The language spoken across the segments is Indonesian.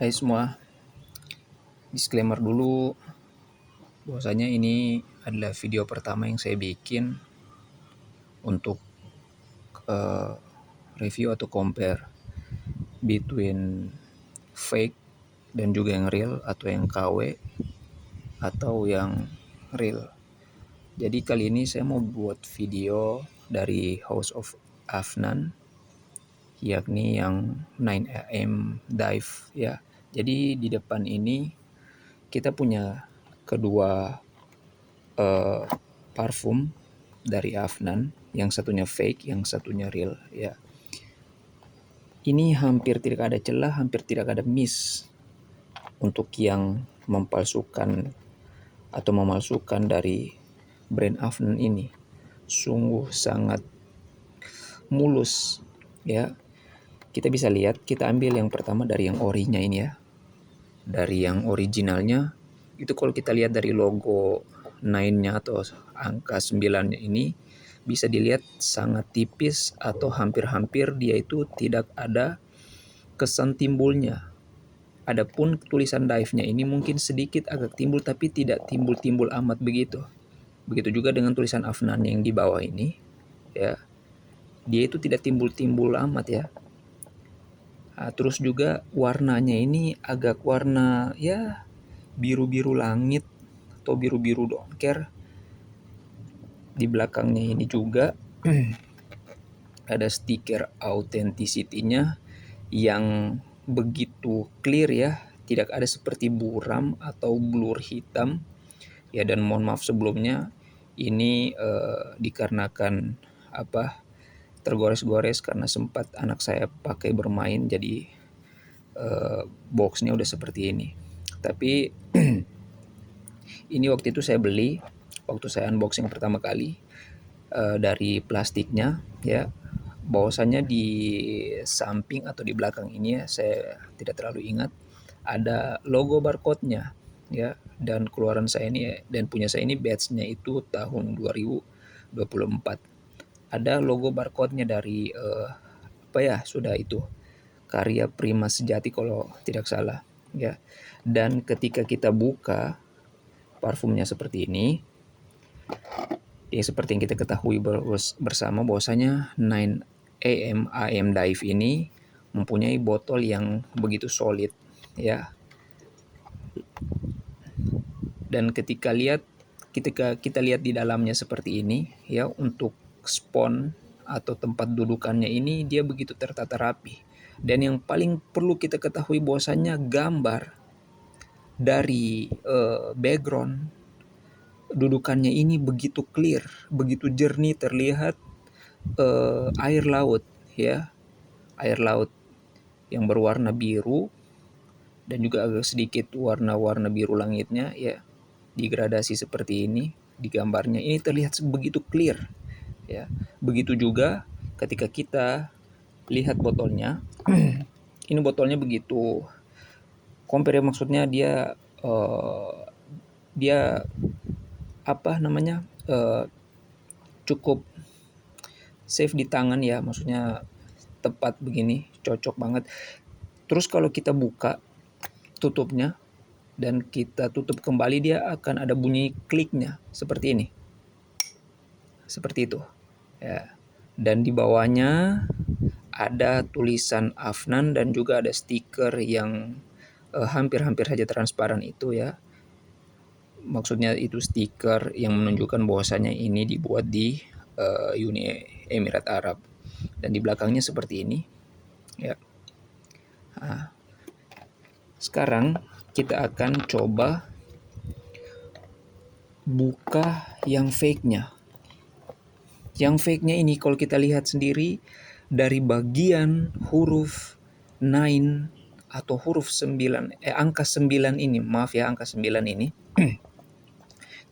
Hai semua, disclaimer dulu bahwasanya ini adalah video pertama yang saya bikin untuk eh, review atau compare between fake dan juga yang real atau yang KW atau yang real. Jadi kali ini saya mau buat video dari House of Afnan, yakni yang 9 AM dive ya. Jadi di depan ini kita punya kedua eh, parfum dari Afnan, yang satunya fake, yang satunya real ya. Ini hampir tidak ada celah, hampir tidak ada miss untuk yang mempalsukan atau memalsukan dari brand Afnan ini. Sungguh sangat mulus ya. Kita bisa lihat, kita ambil yang pertama dari yang orinya ini ya. Dari yang originalnya itu kalau kita lihat dari logo 9-nya atau angka 9-nya ini bisa dilihat sangat tipis atau hampir-hampir dia itu tidak ada kesan timbulnya. Adapun tulisan dive-nya ini mungkin sedikit agak timbul tapi tidak timbul-timbul amat begitu. Begitu juga dengan tulisan Afnan yang di bawah ini ya. Dia itu tidak timbul-timbul amat ya. Nah, terus juga warnanya ini agak warna ya biru-biru langit atau biru-biru dongker. Di belakangnya ini juga ada stiker authenticity-nya yang begitu clear ya, tidak ada seperti buram atau blur hitam ya. Dan mohon maaf sebelumnya, ini dikarenakan tergores-gores karena sempat anak saya pakai bermain, jadi boxnya udah seperti ini. Tapi ini waktu itu saya beli waktu saya unboxing pertama kali dari plastiknya ya. Bahwasanya di samping atau di belakang ini ya, saya tidak terlalu ingat, ada logo barcode-nya ya. Dan keluaran saya ini dan punya saya ini batch-nya itu tahun 2024. Ada logo barcode-nya dari sudah itu karya Prima Sejati kalau tidak salah ya. Dan ketika kita buka parfumnya seperti ini, ya seperti yang kita ketahui bersama bahwasanya 9 AM Dive ini mempunyai botol yang begitu solid ya. Dan ketika kita lihat di dalamnya seperti ini ya, untuk spon atau tempat dudukannya ini dia begitu tertata rapi. Dan yang paling perlu kita ketahui bahwasanya gambar dari background dudukannya ini begitu clear, begitu jernih, terlihat air laut ya, air laut yang berwarna biru dan juga agak sedikit warna-warna biru langitnya ya, digradasi seperti ini di gambarnya. Ini terlihat begitu clear ya. Begitu juga ketika kita lihat botolnya. Ini botolnya begitu compare, maksudnya dia dia cukup safe di tangan ya, maksudnya tepat begini, cocok banget. Terus kalau kita buka tutupnya dan kita tutup kembali, dia akan ada bunyi kliknya seperti ini, seperti itu ya. Dan di bawahnya ada tulisan Afnan dan juga ada stiker yang hampir-hampir saja transparan itu ya. Maksudnya itu stiker yang menunjukkan bahwasanya ini dibuat di Uni Emirat Arab. Dan di belakangnya seperti ini ya. Nah, sekarang kita akan coba buka yang fake-nya. Yang fake-nya ini kalau kita lihat sendiri dari bagian huruf 9 atau huruf 9, angka 9 ini, maaf ya, angka 9 ini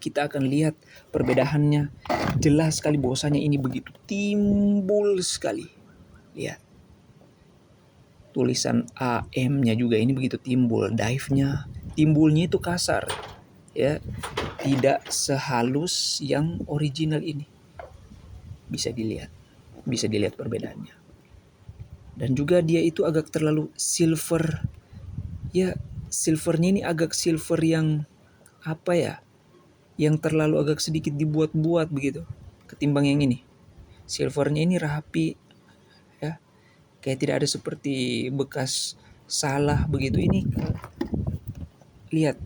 kita akan lihat perbedaannya jelas sekali bahwasanya ini begitu timbul sekali. Lihat. Tulisan AM-nya juga ini begitu timbul, dive-nya timbulnya itu kasar ya, tidak sehalus yang original ini. Bisa dilihat perbedaannya. Dan juga dia itu agak terlalu silver ya silvernya ini agak silver yang apa ya, yang terlalu agak sedikit dibuat-buat begitu ketimbang yang ini. Silvernya ini rapi ya, kayak tidak ada seperti bekas salah begitu. Ini lihat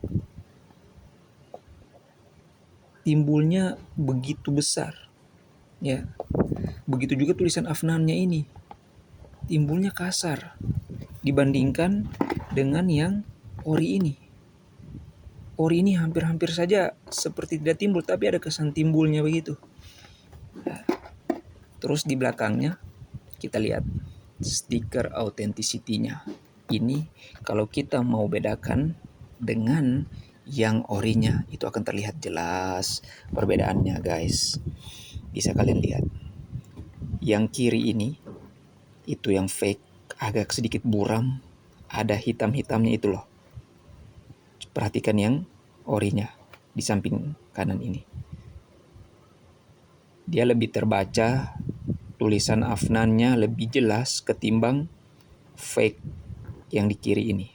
timbulnya begitu besar ya. Begitu juga tulisan Afnannya ini timbulnya kasar dibandingkan dengan yang ori ini. Ori ini hampir-hampir saja seperti tidak timbul, tapi ada kesan timbulnya begitu. Terus di belakangnya kita lihat stiker authenticity-nya. Ini kalau kita mau bedakan dengan yang orinya itu akan terlihat jelas perbedaannya, guys. Bisa kalian lihat. Yang kiri ini itu yang fake, agak sedikit buram, ada hitam-hitamnya itu loh. Perhatikan yang orinya di samping kanan ini. Dia lebih terbaca, tulisan Afnannya lebih jelas ketimbang fake yang di kiri ini.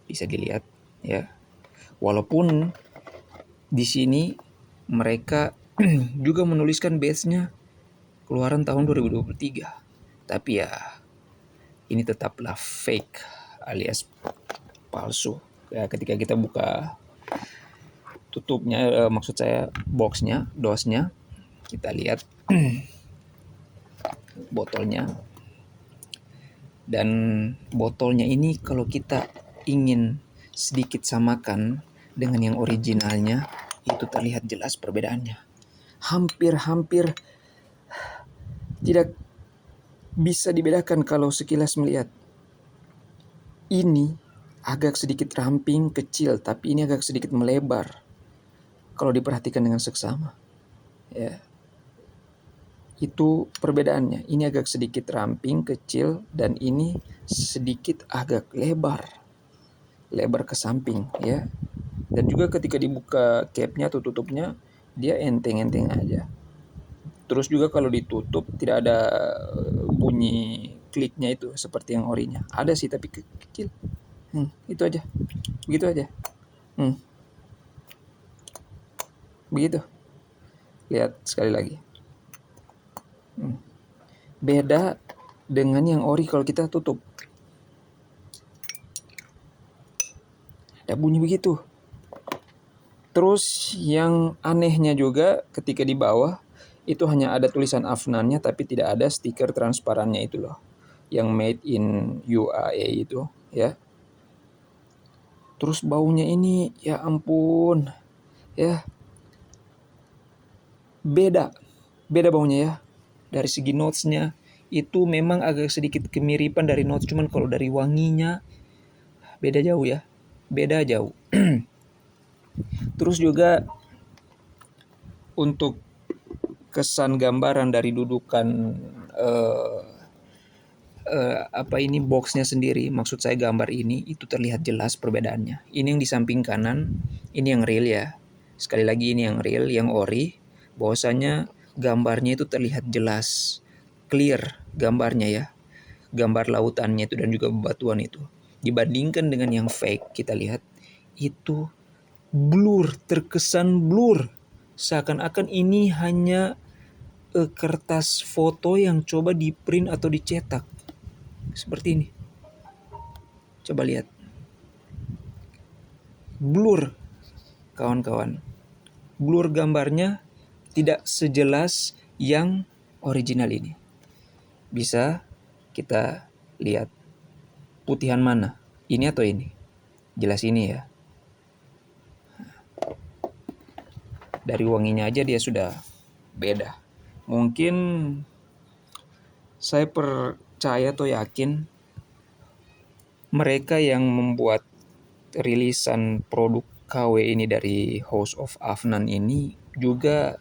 Bisa dilihat ya. Walaupun di sini mereka juga menuliskan batch-nya keluaran tahun 2023. Tapi ya ini tetaplah fake alias palsu. Ya, ketika kita buka tutupnya, maksud saya boxnya, dosnya, kita lihat botolnya. Dan botolnya ini kalau kita ingin sedikit samakan dengan yang originalnya, itu terlihat jelas perbedaannya. Hampir-hampir tidak bisa dibedakan kalau sekilas melihat. Ini agak sedikit ramping, kecil, tapi ini agak sedikit melebar kalau diperhatikan dengan seksama. Ya. Itu perbedaannya. Ini agak sedikit ramping, kecil, dan ini sedikit agak lebar ke samping ya. Dan juga ketika dibuka capnya atau tutupnya, dia enteng-enteng aja. Terus juga kalau ditutup tidak ada bunyi kliknya itu seperti yang orinya. Ada sih tapi kecil. Itu aja. Begitu aja. Begitu. Lihat sekali lagi. Beda dengan yang ori kalau kita tutup. Ada bunyi begitu. Terus yang anehnya juga ketika di bawah itu hanya ada tulisan Afnannya tapi tidak ada stiker transparannya itu loh. Yang made in UAE itu ya. Terus baunya ini ya ampun. Ya. Beda baunya ya. Dari segi notes-nya itu memang agak sedikit kemiripan dari notes, cuman kalau dari wanginya beda jauh ya. Beda jauh. Terus juga untuk kesan gambaran dari dudukan boxnya sendiri, maksud saya gambar ini itu terlihat jelas perbedaannya. Ini yang di samping kanan, ini yang real ya. Sekali lagi ini yang real, yang ori. Bahwasanya gambarnya itu terlihat jelas, clear gambarnya ya. Gambar lautannya itu dan juga bebatuan itu. Dibandingkan dengan yang fake, kita lihat itu blur, terkesan blur. Seakan-akan ini hanya kertas foto yang coba di print atau dicetak. Seperti ini. Coba lihat. Blur, kawan-kawan. Blur gambarnya tidak sejelas yang original ini. Bisa kita lihat putihan mana? Ini atau ini? Jelas ini ya. Dari wanginya aja dia sudah beda. Mungkin saya percaya atau yakin mereka yang membuat rilisan produk KW ini dari House of Afnan ini juga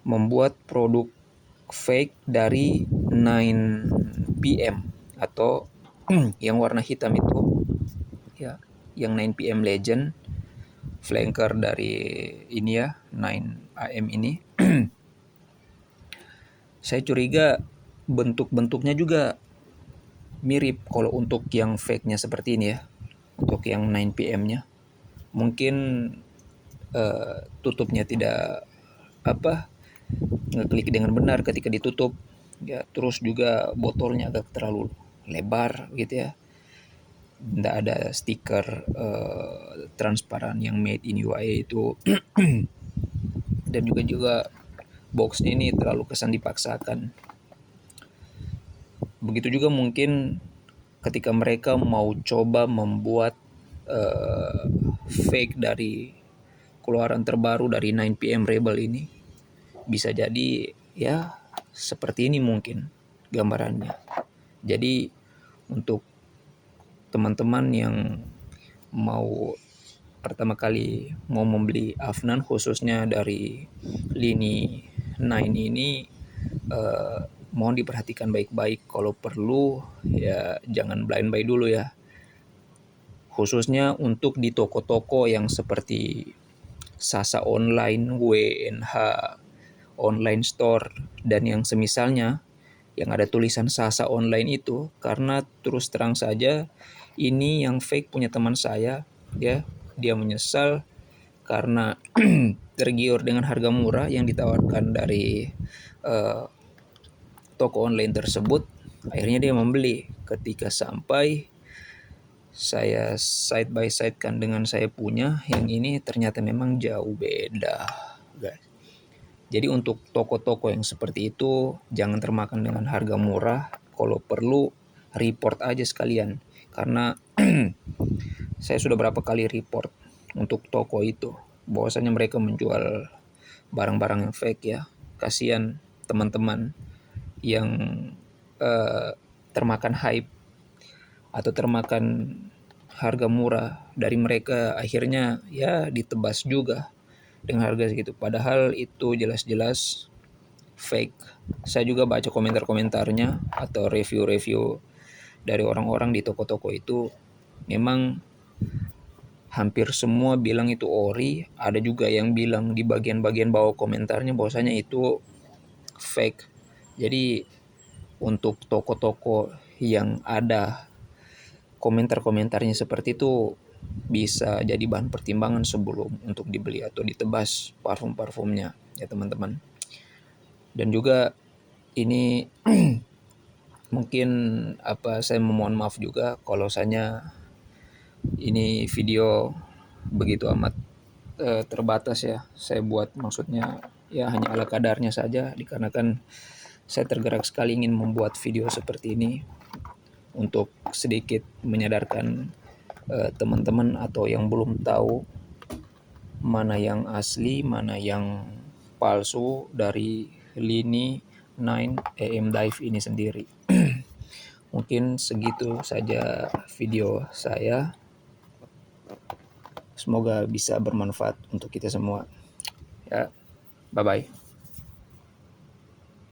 membuat produk fake dari 9PM atau yang warna hitam itu ya, yang 9PM Legend flanker dari ini ya 9AM ini. Saya curiga bentuk-bentuknya juga mirip kalau untuk yang fake-nya seperti ini ya. untuk yang 9 PM-nya. Mungkin tutupnya tidak ngeklik dengan benar ketika ditutup ya, terus juga botolnya agak terlalu lebar gitu ya, tidak ada stiker transparan yang made in UAE itu. Dan juga boxnya ini terlalu kesan dipaksakan. Begitu juga mungkin ketika mereka mau coba membuat uh, fake dari keluaran terbaru dari 9 PM Rebel ini, bisa jadi ya seperti ini mungkin gambarannya. Jadi untuk teman-teman yang mau pertama kali mau membeli Afnan khususnya dari lini 9 ini, eh, mohon diperhatikan baik-baik. Kalau perlu ya jangan blind buy dulu ya, khususnya untuk di toko-toko yang seperti Sasa Online, WNH Online Store, dan yang semisalnya yang ada tulisan Sasa Online itu. Karena terus terang saja ini yang fake punya teman saya ya, dia menyesal karena tergiur dengan harga murah yang ditawarkan dari uh, toko online tersebut. Akhirnya dia membeli. Ketika sampai saya side by side kan dengan saya punya yang ini, ternyata memang jauh beda, guys. Jadi untuk toko-toko yang seperti itu jangan termakan dengan harga murah. Kalau perlu report aja sekalian, karena saya sudah berapa kali report untuk toko itu bahwasanya mereka menjual barang-barang yang fake ya. Kasihan teman-teman yang termakan hype atau termakan harga murah dari mereka, akhirnya ya ditebas juga dengan harga segitu, padahal itu jelas-jelas fake. Saya juga baca komentar-komentarnya atau review-review dari orang-orang di toko-toko itu, memang hampir semua bilang itu ori. Ada juga yang bilang di bagian-bagian bawah komentarnya bahwasanya itu fake. Jadi untuk toko-toko yang ada komentar-komentarnya seperti itu bisa jadi bahan pertimbangan sebelum untuk dibeli atau ditebas parfum-parfumnya ya teman-teman. Dan juga ini mungkin saya memohon maaf juga kalau saya ini video begitu amat terbatas ya. Saya buat maksudnya ya hanya ala kadarnya saja, dikarenakan saya tergerak sekali ingin membuat video seperti ini untuk sedikit menyadarkan teman-teman atau yang belum tahu mana yang asli, mana yang palsu dari lini 9 AM Dive ini sendiri. Mungkin segitu saja video saya. Semoga bisa bermanfaat untuk kita semua. Ya, bye-bye.